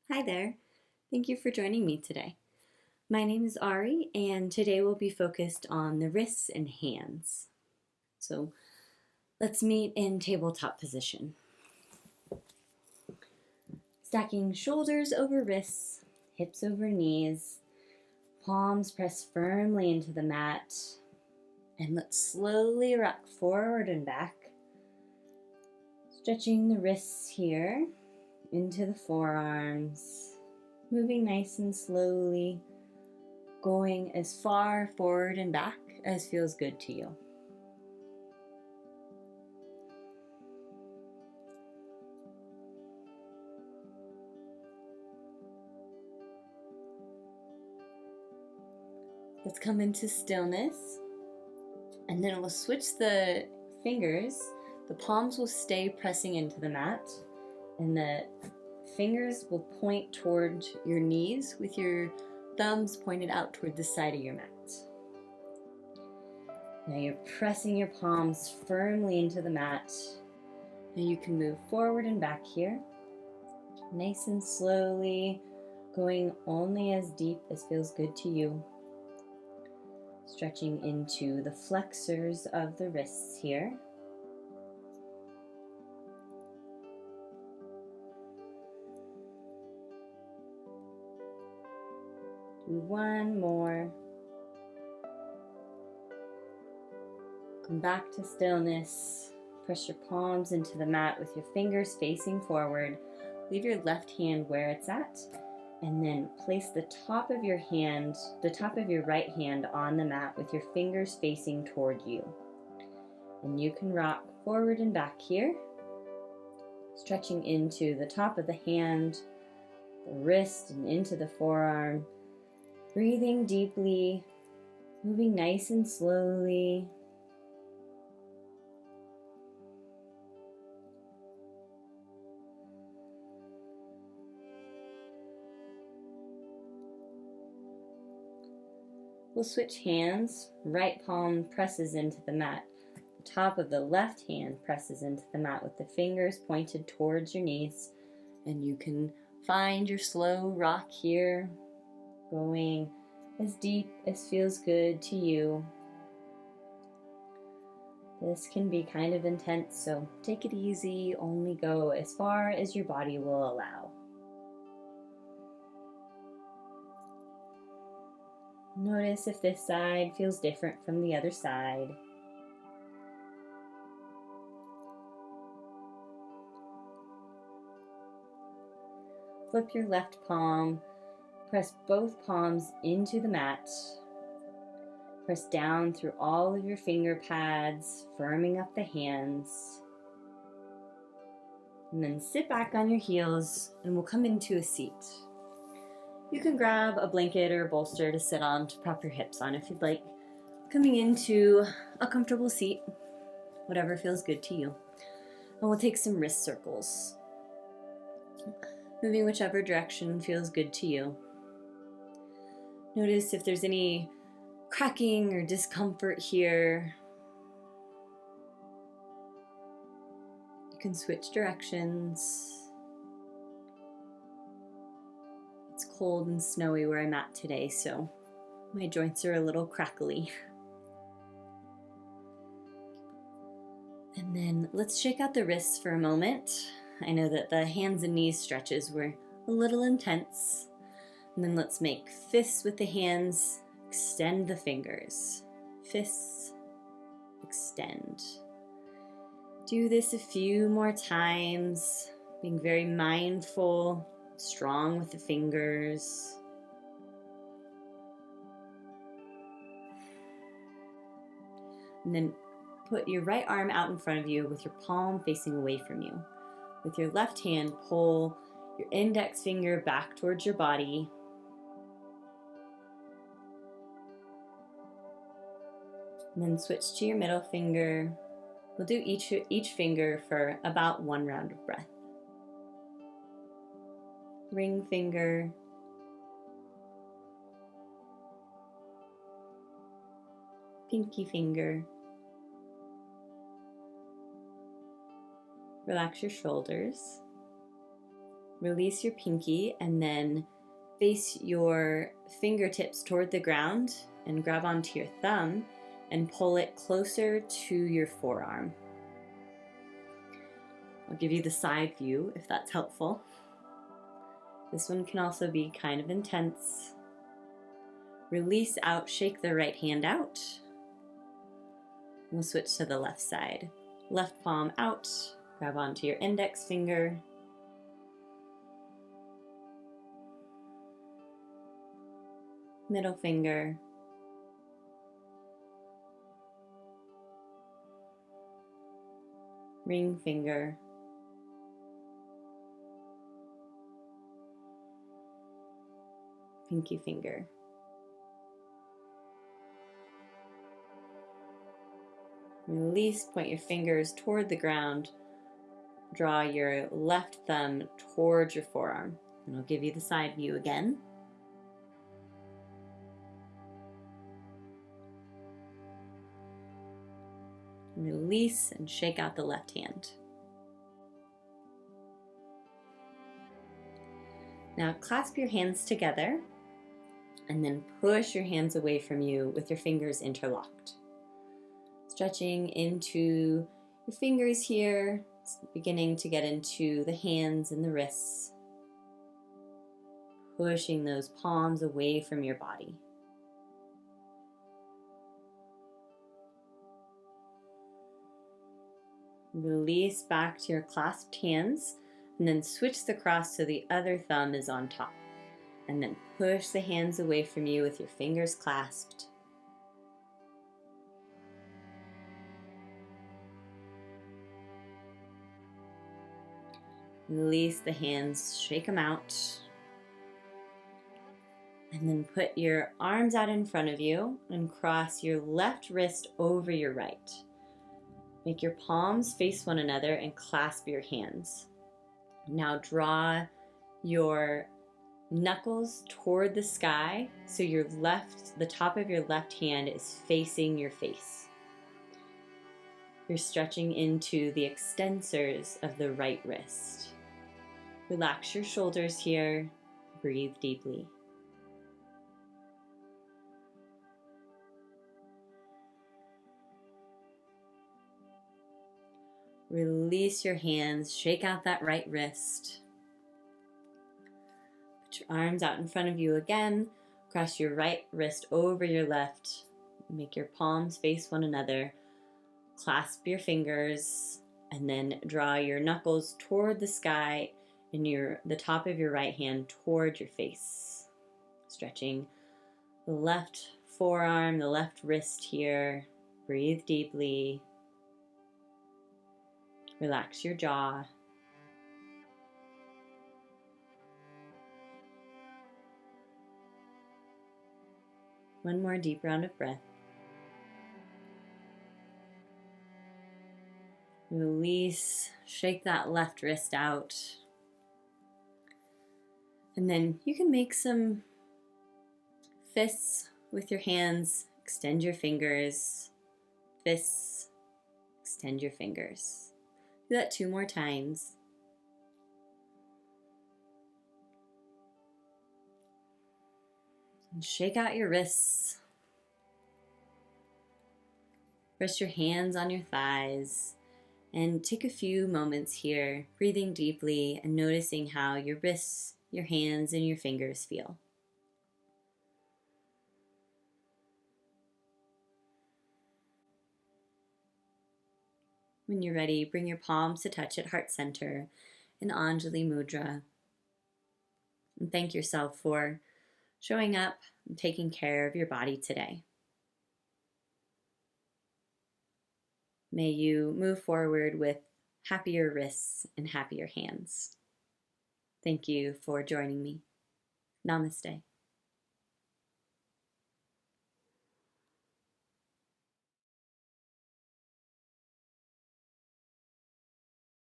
Hi there. Thank you for joining me today. My name is Ari, and today we'll be focused on the wrists and hands. So let's meet in tabletop position. Stacking shoulders over wrists, hips over knees, palms press firmly into the mat, and let's slowly rock forward and back, stretching the wrists here into the forearms, moving nice and slowly, going as far forward and back as feels good to you. Let's come into stillness, and then we'll switch the fingers. The palms will stay pressing into the mat, and the fingers will point toward your knees with your thumbs pointed out toward the side of your mat. Now you're pressing your palms firmly into the mat. Now you can move forward and back here, nice and slowly, going only as deep as feels good to you. Stretching into the flexors of the wrists here. Do one more. Come back to stillness. Press your palms into the mat with your fingers facing forward. Leave your left hand where it's at, and then place the top of your right hand on the mat with your fingers facing toward you. And you can rock forward and back here, stretching into the top of the hand, the wrist, and into the forearm. Breathing deeply, moving nice and slowly. We'll switch hands. Right palm presses into the mat. The top of the left hand presses into the mat with the fingers pointed towards your knees. And you can find your slow rock here, going as deep as feels good to you. This can be kind of intense, so take it easy. Only go as far as your body will allow. Notice if this side feels different from the other side. Flip your left palm. Press both palms into the mat. Press down through all of your finger pads, firming up the hands. And then sit back on your heels, and we'll come into a seat. You can grab a blanket or a bolster to sit on to prop your hips on if you'd like. Coming into a comfortable seat, whatever feels good to you. And we'll take some wrist circles, moving whichever direction feels good to you. Notice if there's any cracking or discomfort here. You can switch directions. It's cold and snowy where I'm at today, so my joints are a little crackly. And then let's shake out the wrists for a moment. I know that the hands and knees stretches were a little intense. And then let's make fists with the hands, extend the fingers. Fists, extend. Do this a few more times, being very mindful, strong with the fingers. And then put your right arm out in front of you with your palm facing away from you. With your left hand, pull your index finger back towards your body. And then switch to your middle finger. We'll do each finger for about one round of breath. Ring finger, pinky finger. Relax your shoulders. Release your pinky and then face your fingertips toward the ground and grab onto your thumb and pull it closer to your forearm. I'll give you the side view if that's helpful. This one can also be kind of intense. Release out, shake the right hand out. We'll switch to the left side. Left palm out, grab onto your index finger. Middle finger. Ring finger. Pinky finger. Release, point your fingers toward the ground. Draw your left thumb towards your forearm. And I'll give you the side view again. Release and shake out the left hand. Now clasp your hands together and then push your hands away from you with your fingers interlocked. Stretching into your fingers here, beginning to get into the hands and the wrists. Pushing those palms away from your body. Release back to your clasped hands and then switch the cross so the other thumb is on top. And then push the hands away from you with your fingers clasped. Release the hands, shake them out. And then put your arms out in front of you and cross your left wrist over your right. Make your palms face one another and clasp your hands. Now draw your knuckles toward the sky so the top of your left hand is facing your face. You're stretching into the extensors of the right wrist. Relax your shoulders here. Breathe deeply. Release your hands, shake out that right wrist. Put your arms out in front of you again. Cross your right wrist over your left. Make your palms face one another. Clasp your fingers and then draw your knuckles toward the sky and the top of your right hand toward your face. Stretching the left forearm, the left wrist here. Breathe deeply. Relax your jaw. One more deep round of breath. Release, shake that left wrist out. And then you can make some fists with your hands. Extend your fingers. Fists, extend your fingers. Do that 2 more times. And shake out your wrists. Rest your hands on your thighs. And take a few moments here, breathing deeply and noticing how your wrists, your hands, and your fingers feel. When you're ready, bring your palms to touch at heart center in Anjali Mudra. And thank yourself for showing up and taking care of your body today. May you move forward with happier wrists and happier hands. Thank you for joining me. Namaste.